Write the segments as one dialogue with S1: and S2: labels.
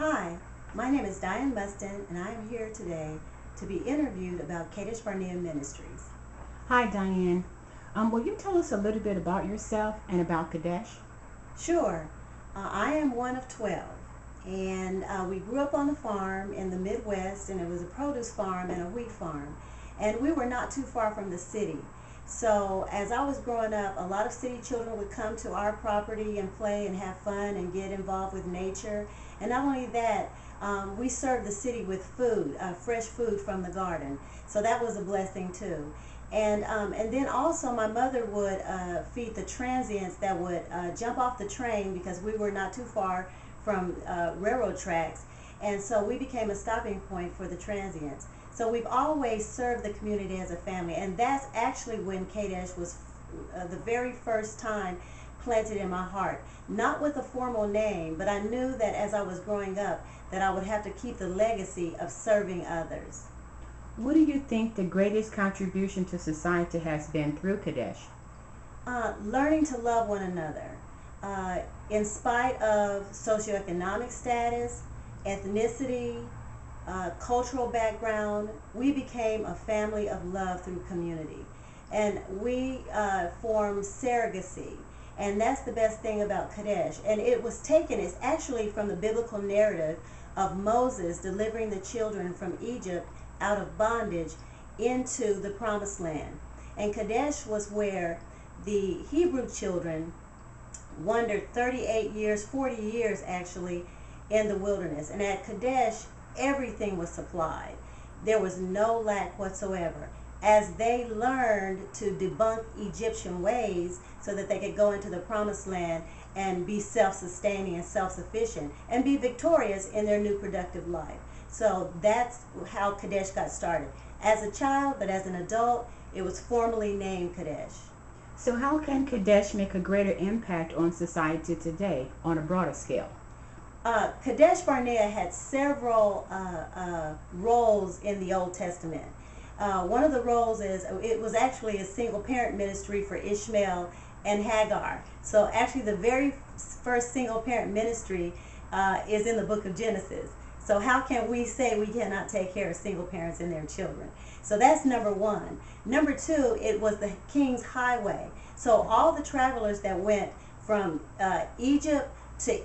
S1: Hi, my name is Diane Mustin, and I am here today to be interviewed about Kadesh Ministries.
S2: Hi, Diane. Will you tell us a little bit about yourself and about Kadesh?
S1: Sure, I am one of 12, and we grew up on a farm in the Midwest, and it was a produce farm and a wheat farm, and we were not too far from the city. So as I was growing up, a lot of city children would come to our property and play and have fun and get involved with nature. And not only that, we served the city with food, fresh food from the garden. So that was a blessing too. And then also my mother would feed the transients that would jump off the train because we were not too far from railroad tracks. And so we became a stopping point for the transients. So we've always served the community as a family, and that's actually when Kadesh was the very first time planted in my heart. Not with a formal name, but I knew that as I was growing up that I would have to keep the legacy of serving others.
S2: What do you think the greatest contribution to society has been through Kadesh?
S1: Learning to love one another. In spite of socioeconomic status, ethnicity, cultural background, we became a family of love through community. And we formed surrogacy. And that's the best thing about Kadesh. And it was taken, it's actually from the biblical narrative of Moses delivering the children from Egypt out of bondage into the promised land. And Kadesh was where the Hebrew children wandered 38 years, 40 years actually, in the wilderness. And at Kadesh, everything was supplied. There was no lack whatsoever. As they learned to debunk Egyptian ways so that they could go into the promised land and be self-sustaining and self-sufficient and be victorious in their new productive life. So that's how Kadesh got started. As a child, but as an adult, it was formally named Kadesh.
S2: So how can Kadesh make a greater impact on society today on a broader scale?
S1: Kadesh Barnea had several roles in the Old Testament. One of the roles is it was actually a single parent ministry for Ishmael and Hagar. So actually the very first single parent ministry is in the book of Genesis. So how can we say we cannot take care of single parents and their children? So that's number one. Number two, it was the King's Highway. So all the travelers that went from Egypt to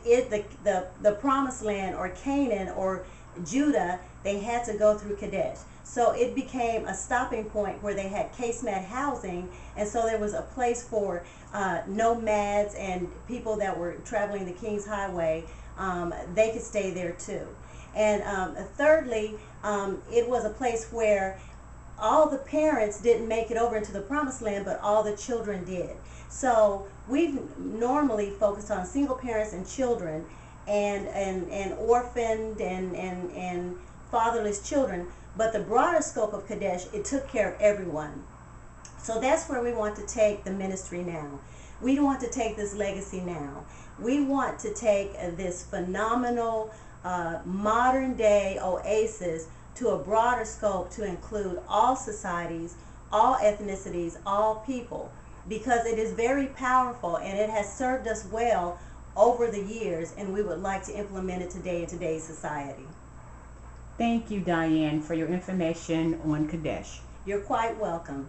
S1: the promised land or Canaan or Judah, they had to go through Kadesh. So it became a stopping point where they had casemat housing, and so there was a place for nomads and people that were traveling the King's Highway. They could stay there too. And thirdly, it was a place where all the parents didn't make it over into the promised land, but all the children did. So we've normally focused on single parents and children and orphaned and fatherless children, but the broader scope of Kadesh, it took care of everyone. So that's where we want to take the ministry now. We want to take this legacy now. We want to take this phenomenal modern day oasis to a broader scope to include all societies, all ethnicities, all people, because it is very powerful and it has served us well over the years, and we would like to implement it today in today's society.
S2: Thank you, Diane, for your information on Kadesh.
S1: You're quite welcome.